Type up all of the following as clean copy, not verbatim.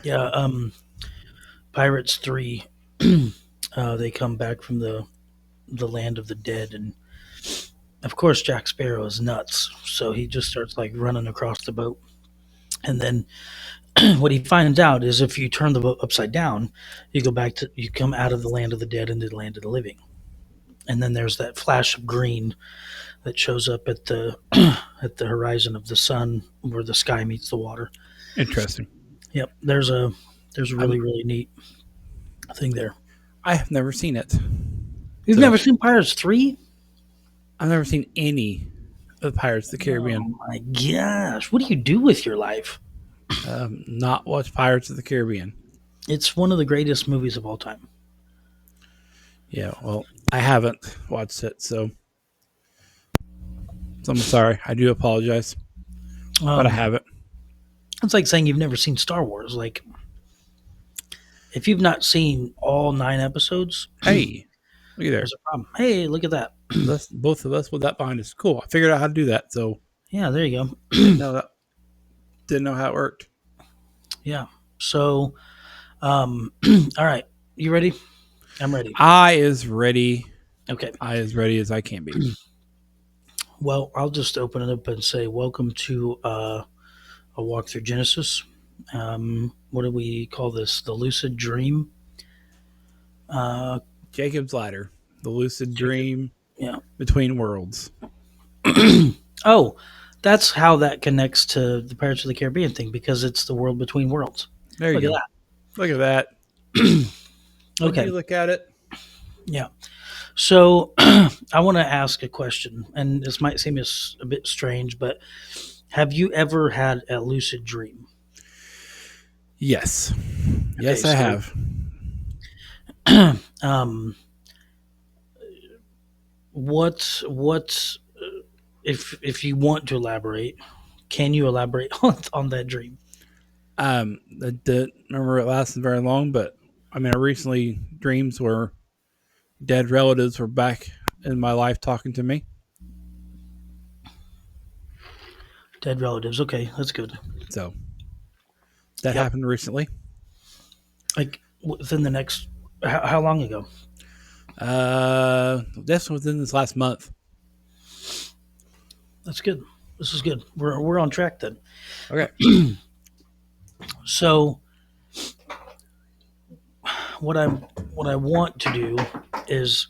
Yeah, Pirates 3, they come back from the land of the dead, and of course Jack Sparrow is nuts, so he just starts like running across the boat. And then what he finds out is if you turn the boat upside down, you come out of the land of the dead into the land of the living. And then there's that flash of green that shows up at the at the horizon of the sun where the sky meets the water. Interesting. Yep, there's a I'm, really neat thing there. I have never seen it. You've So never seen Pirates 3? I've never seen any of Pirates of the Caribbean. Oh my gosh, what do you do with your life? Not watch Pirates of the Caribbean. It's one of the greatest movies of all time. Yeah, well, I haven't watched it, so I'm sorry. I do apologize, but I Um, haven't. it's like saying you've never seen Star Wars. Like, if you've not seen all 9 episodes, Hey, look at there. there's a problem. Hey, look at that. That's both of us with that behind us. Cool. I figured out how to do that, so Yeah, there you didn't go. know that. Didn't know how it worked. Yeah. So, all right. You ready? I'm ready. I is ready. Okay. I as ready as I can be. Well, I'll just open it up and say, welcome to a walk through Genesis. What do we call this? The Lucid Dream. Uh, Jacob's Ladder, the lucid Jacob. dream Yeah. between worlds. Oh, that's how that connects to the Pirates of the Caribbean thing because it's the world between worlds. There you Look at go. Look at that. that. Would Okay. you look at it? Yeah. So I want to ask a question, and this might seem a bit strange, but have you ever had a lucid dream? Yes. Okay. Yes, I So, have. um, what if you want to elaborate? Can you elaborate on that dream? I didn't remember it lasted very long, but I mean, I recently dreams where dead relatives were back in my life talking to me. Dead relatives. Okay, that's good. So that Yep. happened recently. Like within the next, how long ago? This was within this last month. That's good. This is good. We're on track then. Okay. So what I what I want to do is,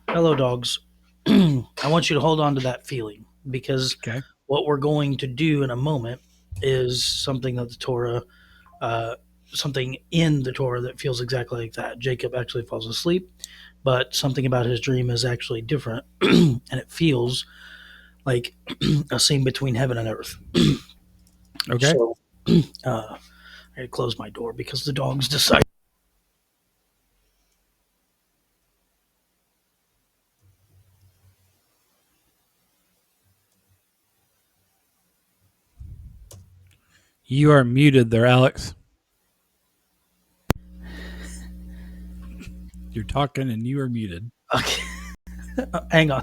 hello dogs. I want you to hold on to that feeling because Okay. what we're going to do in a moment is something that the Torah, uh, something in the Torah that feels exactly like that. Jacob actually falls asleep, but something about his dream is actually different, and it feels like a scene between heaven and earth. Okay. So I had to close my door because the dogs decide. You are muted there, Alex. You're talking and you are muted. Okay, hang on.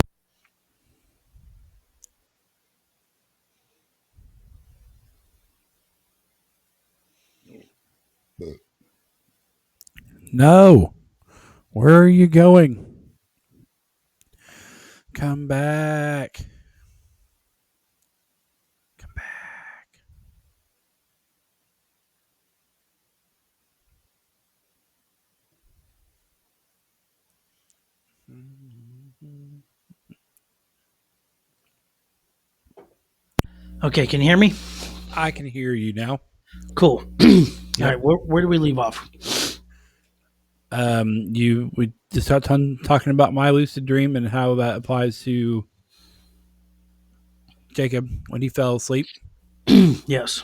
No. Where are you going? Come back. Come back. Okay, can you hear me? I can hear you now. Cool. All Yep. right, where do we leave off? We just got done talking about my lucid dream and how that applies to Jacob when he fell asleep. Yes.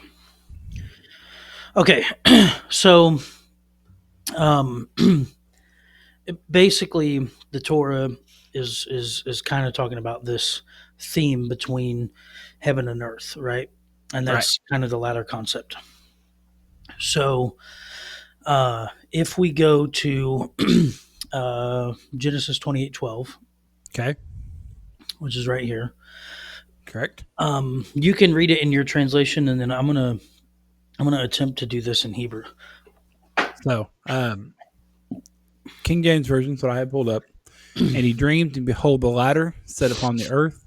Okay. So, um, basically, the Torah is kind of talking about this theme between heaven and earth, right? And Right. that's kind of the latter concept. So, if we go to Genesis 28:12, Okay. which is right here, Correct. you can read it in your translation, and then I'm going to attempt to do this in Hebrew. So, King James Version is what I had pulled up. And he dreamed, and behold, the ladder set upon the earth,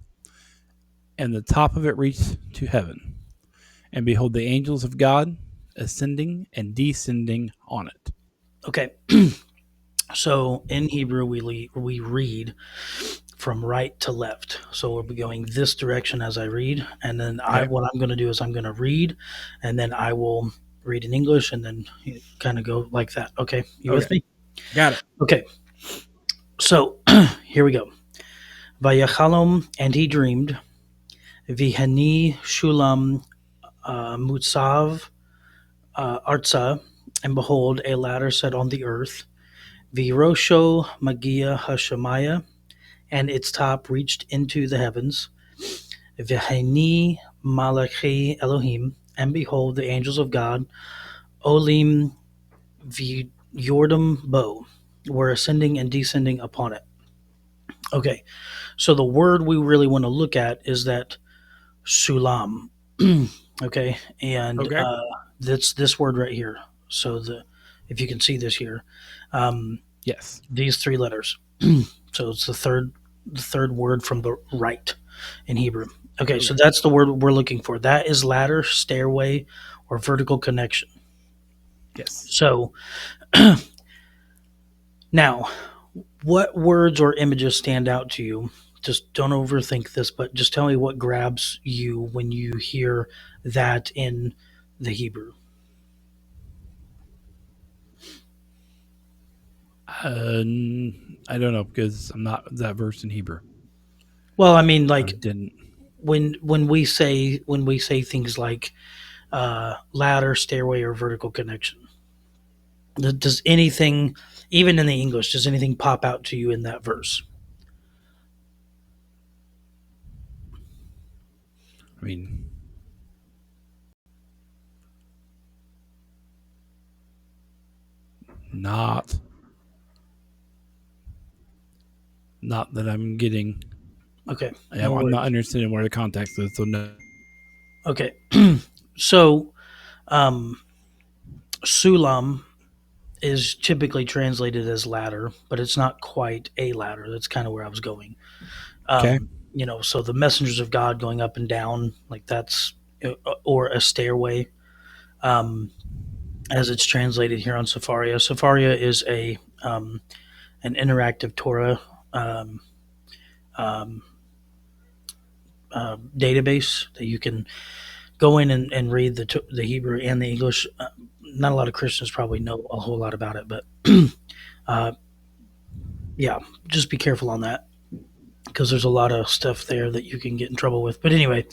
and the top of it reached to heaven. And behold, the angels of God ascending and descending on it. Okay. So in Hebrew, we read from right to left. So we'll be going this direction as I read, and then Okay. what I'm going to do is I'm going to read, and then I will read in English, and then kind of go like that. Okay, you Okay. with me? Got it. Okay. So here we go. Vayachalom, and he dreamed. Vihani shulam mutsav artza, and behold, a ladder set on the earth. Virosho magia hashamaya, and its top reached into the heavens. V'hani malachi Elohim, and behold, the angels of God, olim v'yordam bo, were ascending and descending upon it. Okay, so the word we really want to look at is that sulam. Okay, and Okay. that's this word right here. So if you can see this here, um, Yes. these three letters. So it's the third word from the right in Hebrew. Okay, so Okay. that's the word we're looking for. That is ladder, stairway, or vertical connection. Yes. So now, what words or images stand out to you? Just don't overthink this, but just tell me what grabs you when you hear that in the Hebrew. Uh, I don't know because I'm not that versed in Hebrew. Well, I mean, I like didn't. when we say things like ladder, stairway, or vertical connection, does anything, even in the English, does anything pop out to you in that verse? I mean, not not that I'm getting. Okay, no I'm not worries. understanding where the context is. So no. Okay, so um, sulam is typically translated as ladder, but it's not quite a ladder. That's kind of where I was going. Okay. So the messengers of God going up and down, like that's, or a stairway, um, as it's translated here on Safaria. Safaria is an interactive Torah um, um, database that you can go in and read the Hebrew and the English. Not a lot of Christians probably know a whole lot about it, but uh, yeah, just be careful on that because there's a lot of stuff there that you can get in trouble with. But anyway,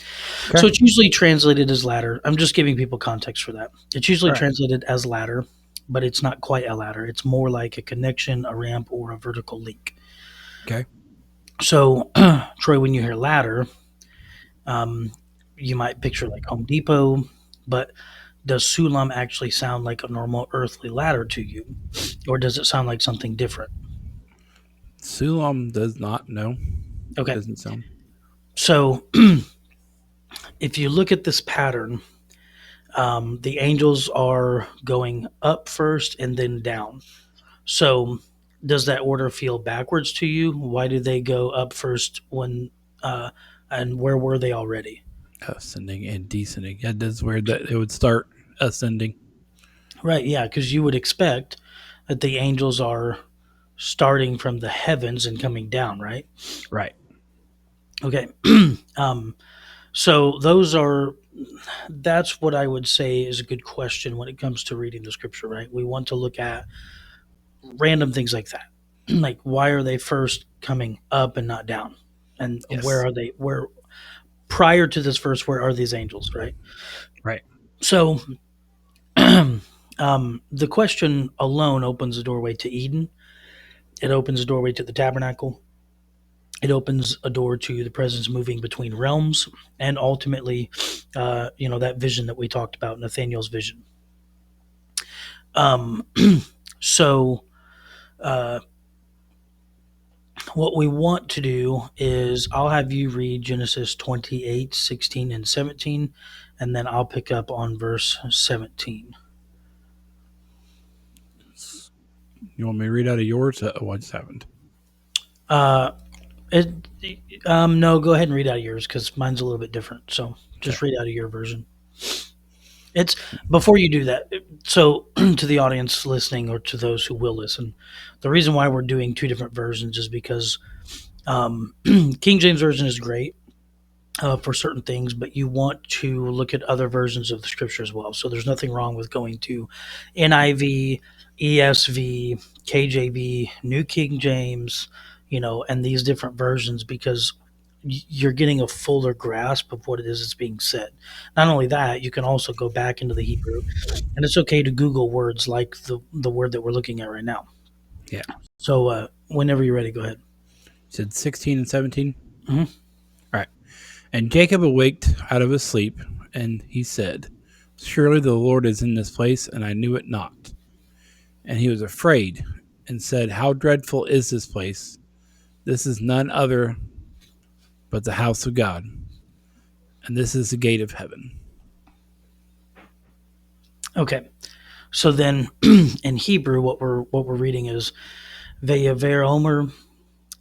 Okay. so it's usually translated as ladder. I'm just giving people context for that. It's usually All right. translated as ladder, but it's not quite a ladder. It's more like a connection, a ramp, or a vertical link. Okay. So, Troy, when you hear ladder, um, you might picture like Home Depot, but does Sulam actually sound like a normal earthly ladder to you, or does it sound like something different? Sulam does not know. Okay, Doesn't sound. so if you look at this pattern, the angels are going up first and then down. So, does that order feel backwards to you? Why did they go up first uh, and where were they already? Ascending and descending. Yeah, that's weird that it would start ascending. Right, yeah, because you would expect that the angels are starting from the heavens and coming down, right? Right. Okay. um, so that's what I would say is a good question when it comes to reading the scripture, right? We want to look at random things like that. Like, why are they first coming up and not down? And where Yes. are they? Where prior to this verse, where are these angels, right? Right. So, the question alone opens the doorway to Eden. It opens the doorway to the tabernacle. It opens a door to the presence moving between realms, and ultimately, that vision that we talked about, Nathaniel's vision. Um, so, uh, what we want to do is I'll have you read Genesis 28, 16, and 17, and then I'll pick up on verse 17. You want me to read out of yours? Oh, I just haven't. Uh, it, no, go ahead and read out of yours because mine's a little bit different. So Okay. just read out of your version. It's before you do that. So to the audience listening or to those who will listen, the reason why we're doing two different versions is because King James version is great for certain things, but you want to look at other versions of the scripture as well. So there's nothing wrong with going to NIV, ESV, KJV, New King James, and these different versions because you're getting a fuller grasp of what it is that's being said. Not only that, you can also go back into the Hebrew, and it's okay to Google words like the word that we're looking at right now. Yeah. So whenever you're ready, go ahead. You said 16 and 17? Mhm. All right. And Jacob awaked out of his sleep, and he said, Surely the Lord is in this place, and I knew it not. And he was afraid, and said, How dreadful is this place! This is none other but the house of God, and this is the gate of heaven. Okay. So then, in Hebrew, what we're reading is Ve'yaver Omer,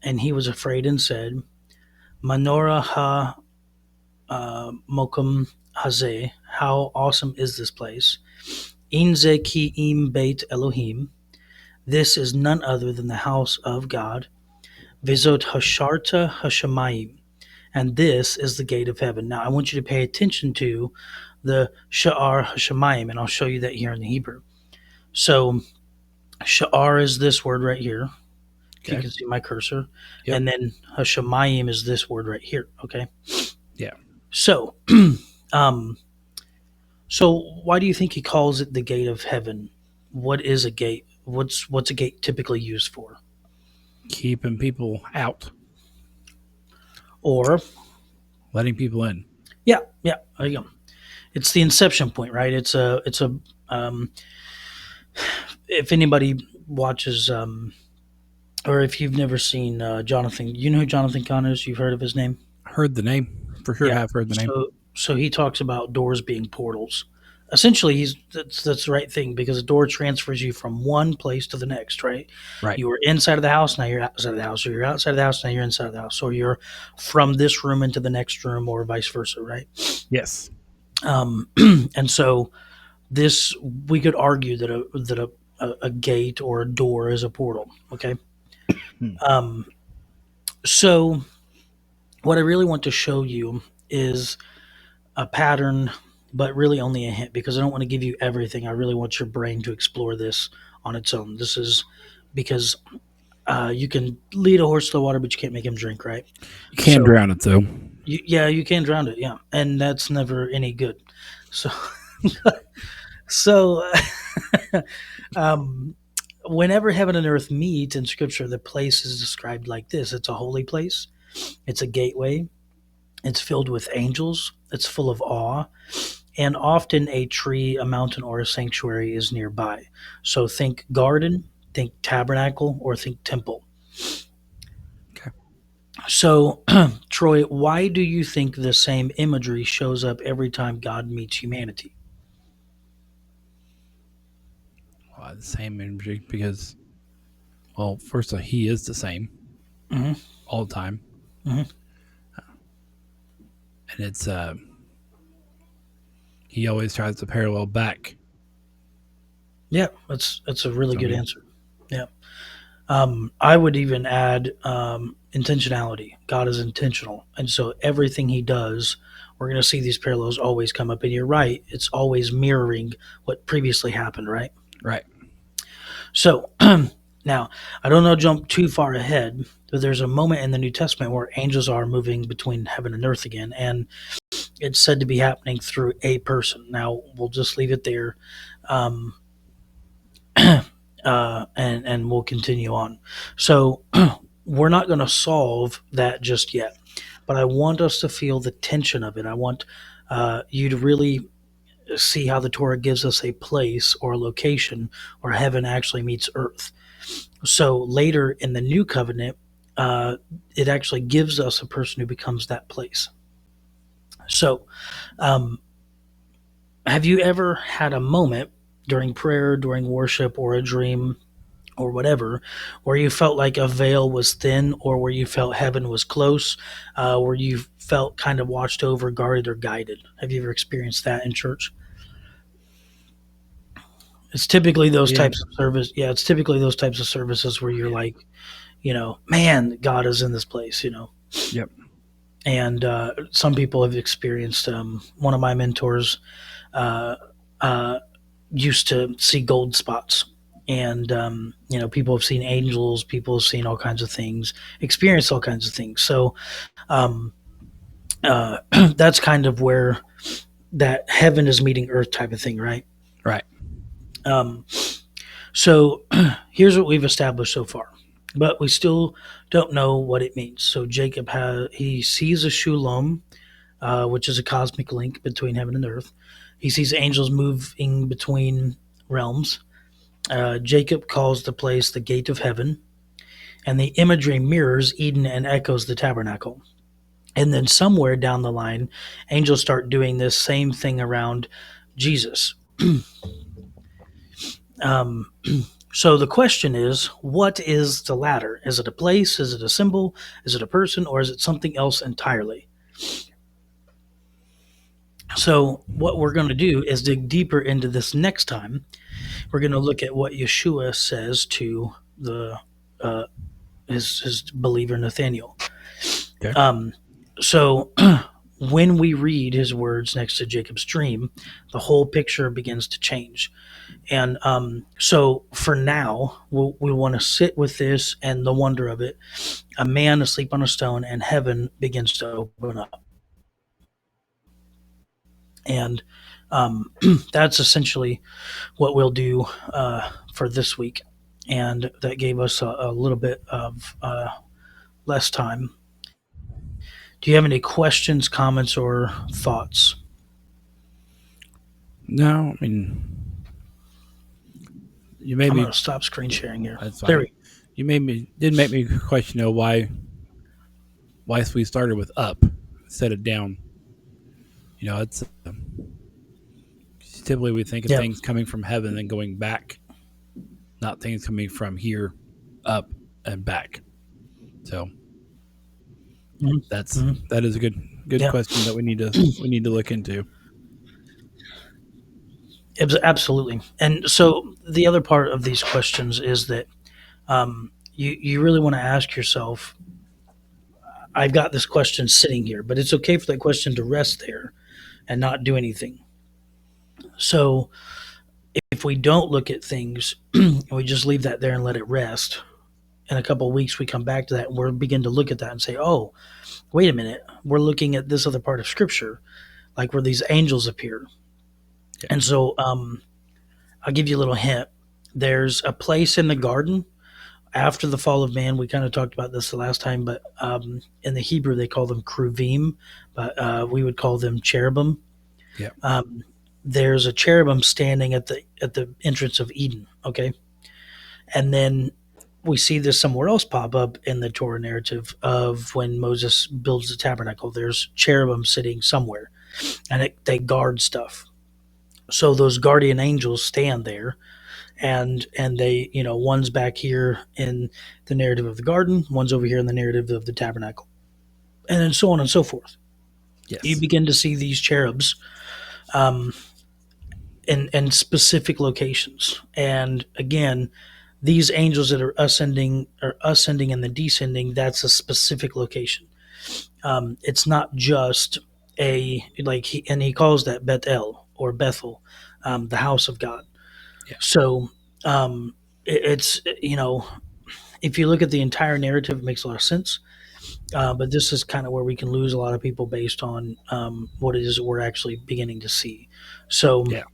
and he was afraid and said, Manora ha mokum hazeh, how awesome is this place? Inze ki im beit Elohim, this is none other than the house of God. Vizot hasharta hashamayim, and this is the gate of heaven. Now, I want you to pay attention to the sha'ar hashamayim, and I'll show you that here in the Hebrew. So, sha'ar is this word right here, if you Okay. can see my cursor, Yep. and then hashamayim is this word right here. Okay, Yeah. so, um, so why do you think he calls it the gate of heaven? What is a gate? What's a gate typically used for? Keeping people out, Or letting people in. yeah, yeah, there you go. It's the inception point, right? It's a um, if anybody watches or if you've never seen Jonathan, you know who Jonathan Kahn is? You've heard of his name? Heard the name. For sure Yeah. have heard the name. So he talks about doors being portals. Essentially, that's the right thing because a door transfers you from one place to the next, right? Right. You were inside of the house, now you're outside of the house, or you're outside of the house, now you're inside of the house, or you're from this room into the next room, or vice versa, right? Yes. Um, and so this we could argue that a gate or a door is a portal. Okay. Hmm. Um, so what I really want to show you is a pattern, but really only a hint because I don't want to give you everything. I really want your brain to explore this on its own. This is because you can lead a horse to the water, but you can't make him drink, right? You can So, drown it, though. yeah, you can drown it, yeah, and that's never any good. So, so um, whenever heaven and earth meet in Scripture, the place is described like this: it's a holy place, it's a gateway, it's filled with angels, it's full of awe, and often a tree, a mountain, or a sanctuary is nearby. So think garden, think tabernacle, or think temple. Okay. So, Troy, why do you think the same imagery shows up every time God meets humanity? Well, the same energy because, well, first of all, he is the same Hmm. all the time. Hmm. And it's, he always tries to parallel back. Yeah, that's a really So, I good mean, answer. Yeah. I would even add intentionality. God is intentional. And so everything he does, we're going to see these parallels always come up. And you're right, it's always mirroring what previously happened, right? right. So now, I don't know, jump too far ahead, but there's a moment in the New Testament where angels are moving between heaven and earth again. And it's said to be happening through a person. Now, we'll just leave it there. Um, and we'll continue on. So we're not going to solve that just yet, but I want us to feel the tension of it. I want you to really see how the Torah gives us a place or a location where heaven actually meets earth. So later in the new covenant, it actually gives us a person who becomes that place. So um, have you ever had a moment during prayer, during worship, or a dream, or whatever, where you felt like a veil was thin, or where you felt heaven was close, where you felt kind of watched over, guarded, or guided? Have you ever experienced that in church? It's typically those Yeah. types of service. Yeah, it's typically those types of services where you're like, man, God is in this place. Yep. And some people have experienced. One of my mentors uh, uh, used to see gold spots. And people have seen angels, people have seen all kinds of things, experienced all kinds of things. So um, that's kind of where that heaven is meeting earth type of thing, right? Right. Um, so here's what we've established so far, but we still don't know what it means. So Jacob he sees a shulam, which is a cosmic link between heaven and earth. He sees angels moving between realms. Jacob calls the place the gate of heaven, and the imagery mirrors Eden and echoes the tabernacle. And then somewhere down the line, angels start doing this same thing around Jesus. Um, so the question is, what is the latter? Is it a place? Is it a symbol? Is it a person? Or is it something else entirely? So what we're going to do is dig deeper into this next time. We're going to look at what Yeshua says to the uh, his believer Nathaniel. Okay. Um, so when we read his words next to Jacob's dream, the whole picture begins to change. And so for now, we want to sit with this and the wonder of it. A man asleep on a stone, and heaven begins to open up. And that's essentially what we'll do for this week. And that gave us a little bit of less time. Do you have any questions, comments, or thoughts? No, I mean, you made I'm me. going to stop screen sharing here. That's There fine. we You did make me question, why we started with up instead of down. It's typically we think of go. things coming from heaven and going back, not things coming from here up and back. So Yeah. Mm-hmm. that is a good Yeah. question that we need to look into. Absolutely. And so the other part of these questions is that you really want to ask yourself, I've got this question sitting here, but it's okay for that question to rest there and not do anything. So if we don't look at things and we just leave that there and let it rest, in a couple of weeks we come back to that and we'll begin to look at that and say, oh, wait a minute, we're looking at this other part of scripture, like where these angels appear. Yeah. And so I'll give you a little hint. There's a place in the garden after the fall of man. We kind of talked about this the last time, but in the Hebrew they call them kruvim, but we would call them cherubim. Yeah. There's a cherubim standing at the entrance of Eden. Okay, and then we see this somewhere else pop up in the Torah narrative of when Moses builds the tabernacle. There's cherubim sitting somewhere, and they guard stuff. So those guardian angels stand there, and they, one's back here in the narrative of the garden, one's over here in the narrative of the tabernacle, and then so on and so forth. You Yes. begin to see these cherubs um, in specific locations, and again, these angels that are ascending and the descending, that's a specific location. It's not just and he calls that Bethel or Bethel, the house of God. Yeah. So it's, if you look at the entire narrative, it makes a lot of sense. But this is kind of where we can lose a lot of people based on what it is that we're actually beginning to see. So Yeah.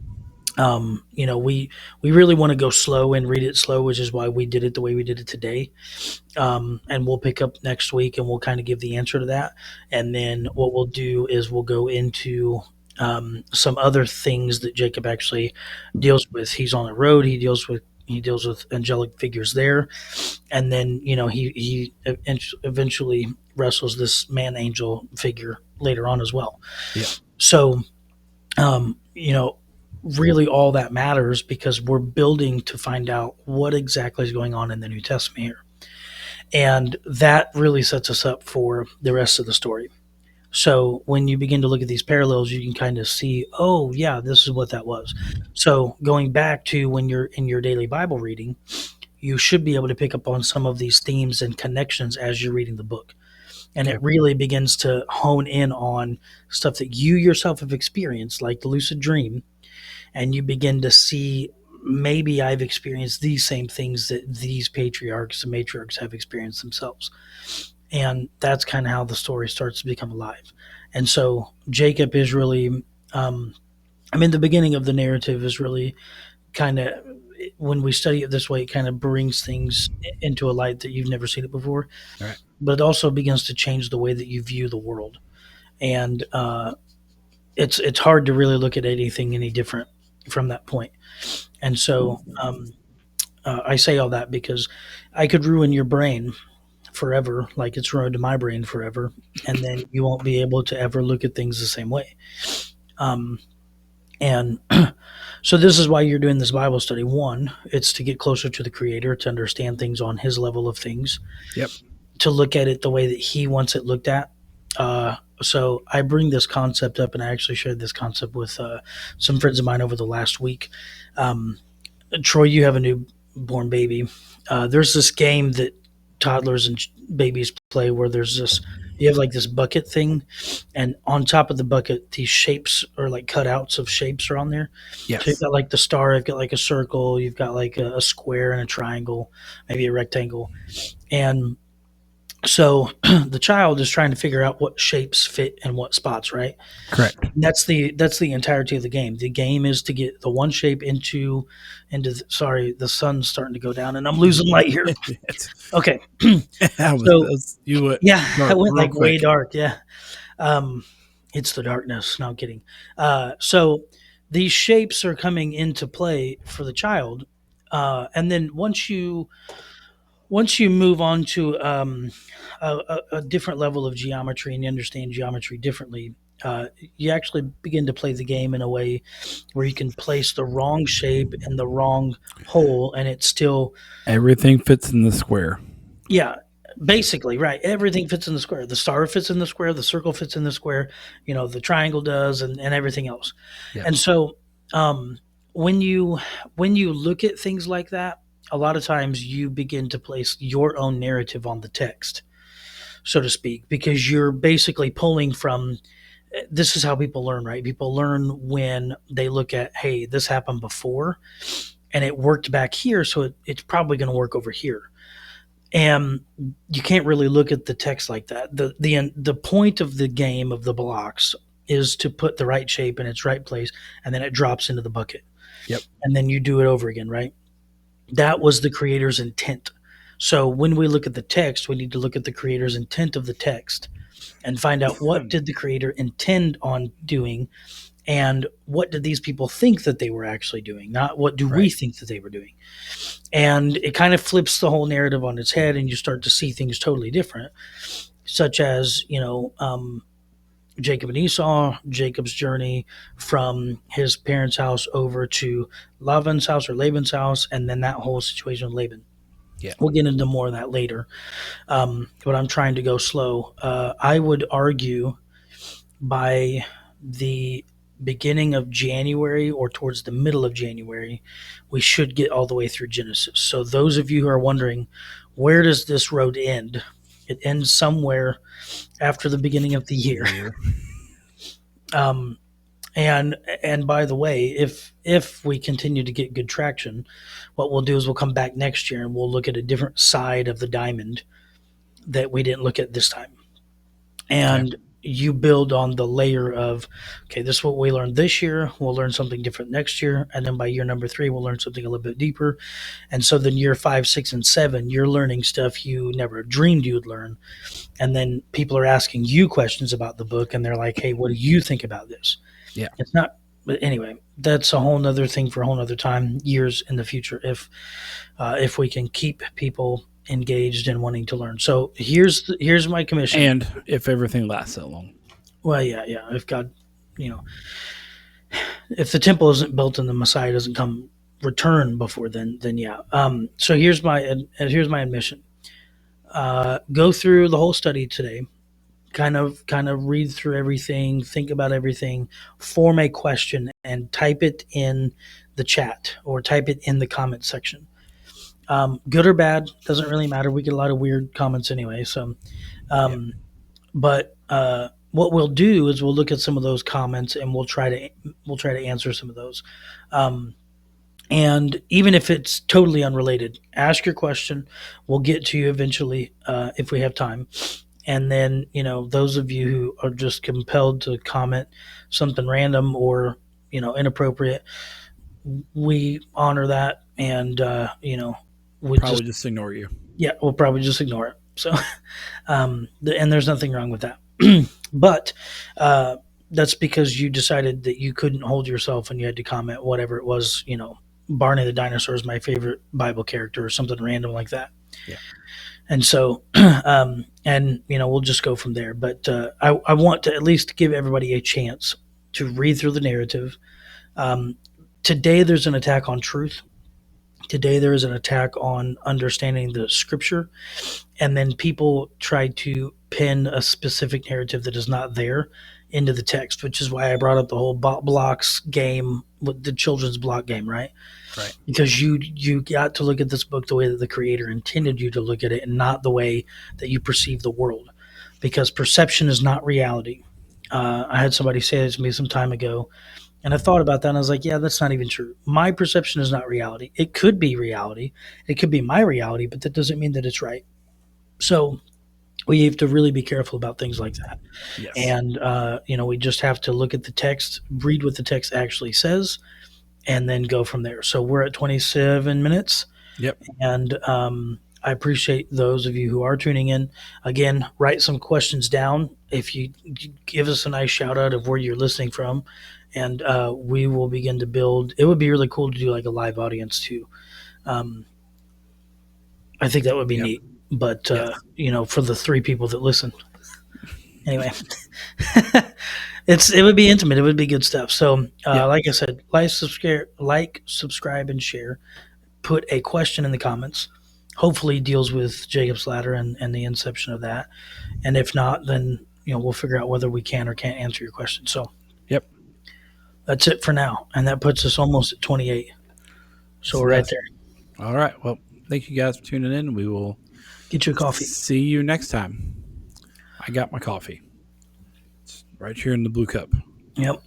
we really want to go slow and read it slow, which is why we did it the way we did it today. And we'll pick up next week and we'll kind of give the answer to that. And then what we'll do is we'll go into some other things that Jacob actually deals with. He's on the road. He deals with angelic figures there, and then he eventually wrestles this man angel figure later on as well. Yeah. So really all that matters because we're building to find out what exactly is going on in the New Testament here. And that really sets us up for the rest of the story. So when you begin to look at these parallels, you can kind of see, oh, yeah, this is what that was. So going back to when you're in your daily Bible reading, you should be able to pick up on some of these themes and connections as you're reading the book. And Okay. it really begins to hone in on stuff that you yourself have experienced, like the lucid dream, and you begin to see maybe I've experienced these same things that these patriarchs and matriarchs have experienced themselves. And that's kind of how the story starts to become alive. And so Jacob is really, the beginning of the narrative is really kind of, when we study it this way, it kind of brings things into a light that you've never seen it before. All right. But it also begins to change the way that you view the world. And it's hard to really look at anything any different from that point. And so I say all that because I could ruin your brain forever, like it's ruined my brain forever, and then you won't be able to ever look at things the same way. Um, and so this is why you're doing this Bible study. One, it's to get closer to the Creator, to understand things on His level of things, Yep. to look at it the way that He wants it looked at. So I bring this concept up, and I actually shared this concept with some friends of mine over the last week. Um, Troy, you have a newborn baby. There's this game that toddlers and babies play where there's this, you have like this bucket thing, and on top of the bucket, these shapes or like cutouts of shapes are on there. So you've Yes. got like the star, you've got like a circle, you've got like a square and a triangle, maybe a rectangle. And so the child is trying to figure out what shapes fit in what spots, right? Correct. And that's the entirety of the game. The game is to get the one shape sorry, the sun's starting to go down and I'm losing light here. Okay. That So was you went yeah, I dark went real like way quick. dark. Yeah. Um, it's the darkness. No, I'm kidding. So these shapes are coming into play for the child. And then once you move on to a different level of geometry and you understand geometry differently, you actually begin to play the game in a way where you can place the wrong shape in the wrong hole, and it's still, Everything fits in the square. yeah, basically right. Everything fits in the square. The star fits in the square. The circle fits in the square. The triangle does, and everything else. Yep. And so, um, when you look at things like that, a lot of times you begin to place your own narrative on the text, so to speak, because you're basically pulling from. This is how people learn, right? People learn when they look at, hey, this happened before, and it worked back here, so it's probably going to work over here. And you can't really look at the text like that. The point of the game of the blocks is to put the right shape in its right place, and then it drops into the bucket, Yep. and then you do it over again, right? That was the creator's intent. So when we look at the text, we need to look at the creator's intent of the text and find out what did the creator intend on doing, and what did these people think that they were actually doing, not what do we Right. think that they were doing. And it kind of flips the whole narrative on its head, and you start to see things totally different, such as Jacob and Esau, Jacob's journey from his parents' house over to Laban's house or Laban's house, and then that whole situation with Laban. Yeah. We'll get into more of that later, but I'm trying to go slow. I would argue by the beginning of January or towards the middle of January, we should get all the way through Genesis. So those of you who are wondering, where does this road end? It ends somewhere after the beginning of the year. Um, and by the way, if we continue to get good traction, what we'll do is we'll come back next year and we'll look at a different side of the diamond that we didn't look at this time. Okay. And you build on the layer of, okay, this is what we learned this year. We'll learn something different next year, and then by year number 3, we'll learn something a little bit deeper. And so then year 5, 6, and 7, you're learning stuff you never dreamed you'd learn. And then people are asking you questions about the book, and they're like, hey, what do you think about this? Yeah. It's not, but anyway, that's a whole nother thing for a whole nother time, years in the future, if we can keep people engaged and wanting to learn. So here's my commission. And if everything lasts that long. Well, yeah, if God, you know, If the temple isn't built and the Messiah doesn't come return before then yeah. So here's my admission. Go through the whole study today. Kind of read through everything, think about everything, form a question, and type it in the chat or type it in the comment section. Good or bad doesn't really matter. We get a lot of weird comments anyway. So, Yep. um, but what we'll do is we'll look at some of those comments and we'll try to answer some of those. Um, and even if it's totally unrelated, ask your question. We'll get to you eventually if we have time. And then, those of you who are just compelled to comment something random or, inappropriate, we honor that. And, we just, Probably just ignore you. yeah, we'll probably just ignore it. So, and there's nothing wrong with that. But that's because you decided that you couldn't hold yourself and you had to comment whatever it was, Barney the dinosaur is my favorite Bible character or something random like that. Yeah. And so, we'll just go from there. But I want to at least give everybody a chance to read through the narrative. Um, Today, there's an attack on truth. Today, there is an attack on understanding the scripture. And then people try to pin a specific narrative that is not there into the text, which is why I brought up the whole blocks game, with the children's block game, right? Right. Because you got to look at this book the way that the creator intended you to look at it and not the way that you perceive the world, because perception is not reality. I had somebody say this to me some time ago, and I thought about that and I was like, yeah, that's not even true. My perception is not reality. It could be reality, it could be my reality, but that doesn't mean that it's right. So we have to really be careful about things like that. Yes. And we just have to look at the text, read what the text actually says, and then go from there. So we're at 27 minutes, Yep. and I appreciate those of you who are tuning in. Again, write some questions down. If you give us a nice shout out of where you're listening from, and we will begin to build. It would be really cool to do like a live audience too. Um, I think that would be Yep. neat. But Yes. for the 3 people that listen, anyway, it would be intimate. It would be good stuff. So, Yep. like I said, subscribe, and share. Put a question in the comments. Hopefully, deals with Jacob's ladder and the inception of that. And if not, then we'll figure out whether we can or can't answer your question. So Yep. that's it for now, and that puts us almost at 28. So Yes, we're it right does. there. All right. Well, thank you guys for tuning in. We will Get you a coffee. see you next time. I got my coffee. It's right here in the blue cup. Yep.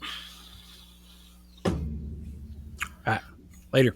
All right. Later.